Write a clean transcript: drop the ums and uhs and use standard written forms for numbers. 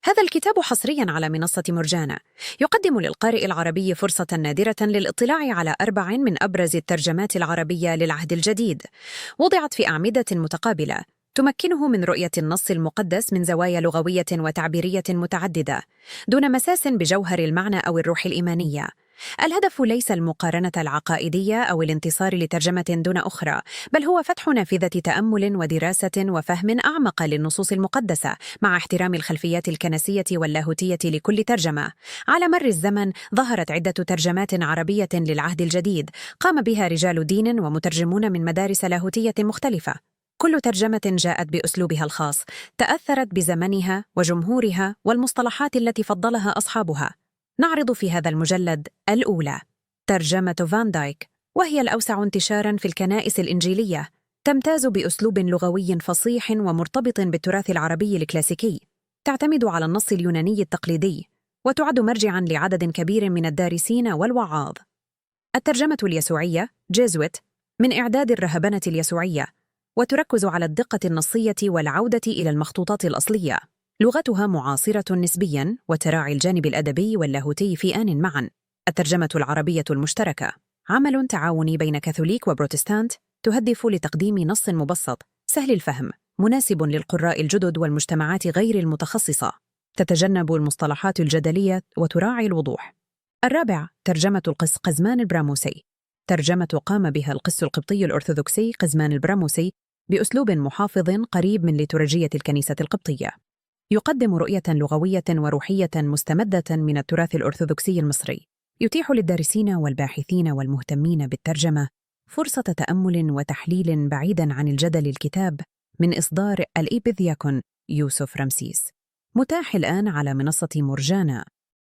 هذا الكتاب حصرياً على منصة مرجانة، يقدم للقارئ العربي فرصة نادرة للاطلاع على 4 من أبرز الترجمات العربية للعهد الجديد. وضعت في أعمدة متقابلة تمكنه من رؤية النص المقدس من زوايا لغوية وتعبيرية متعددة، دون مساس بجوهر المعنى أو الروح الإيمانية. الهدف ليس المقارنة العقائدية أو الانتصار لترجمة دون أخرى، بل هو فتح نافذة تأمل ودراسة وفهم أعمق للنصوص المقدسة، مع احترام الخلفيات الكنسية واللاهوتية لكل ترجمة. على مر الزمن ظهرت عدة ترجمات عربية للعهد الجديد قام بها رجال دين ومترجمون من مدارس لاهوتية مختلفة. كل ترجمة جاءت بأسلوبها الخاص، تأثرت بزمنها وجمهورها والمصطلحات التي فضلها أصحابها. نعرض في هذا المجلد الأولى، ترجمة فان دايك، وهي الأوسع انتشاراً في الكنائس الإنجيلية. تمتاز بأسلوب لغوي فصيح ومرتبط بالتراث العربي الكلاسيكي، تعتمد على النص اليوناني التقليدي، وتعد مرجعاً لعدد كبير من الدارسين والوعاظ. الترجمة اليسوعية جيزويت، من إعداد الرهبنة اليسوعية، وتركز على الدقة النصية والعودة إلى المخطوطات الأصلية. لغتها معاصرة نسبياً وتراعي الجانب الأدبي واللاهوتي في آن معاً. الترجمة العربية المشتركة، عمل تعاوني بين كاثوليك وبروتستانت، تهدف لتقديم نص مبسط سهل الفهم مناسب للقراء الجدد والمجتمعات غير المتخصصة، تتجنب المصطلحات الجدلية وتراعي الوضوح. الرابع، ترجمة القس قزمان البراموسي، ترجمة قام بها القس القبطي الأرثوذكسي قزمان البراموسي بأسلوب محافظ قريب من ليتورجية الكنيسة القبطية. يقدم رؤية لغوية وروحية مستمدة من التراث الأرثوذكسي المصري، يتيح للدارسين والباحثين والمهتمين بالترجمة فرصة تأمل وتحليل بعيداً عن الجدل الكتاب، من إصدار الإبذياكون يوسف رمسيس. متاح الآن على منصة مرجانة.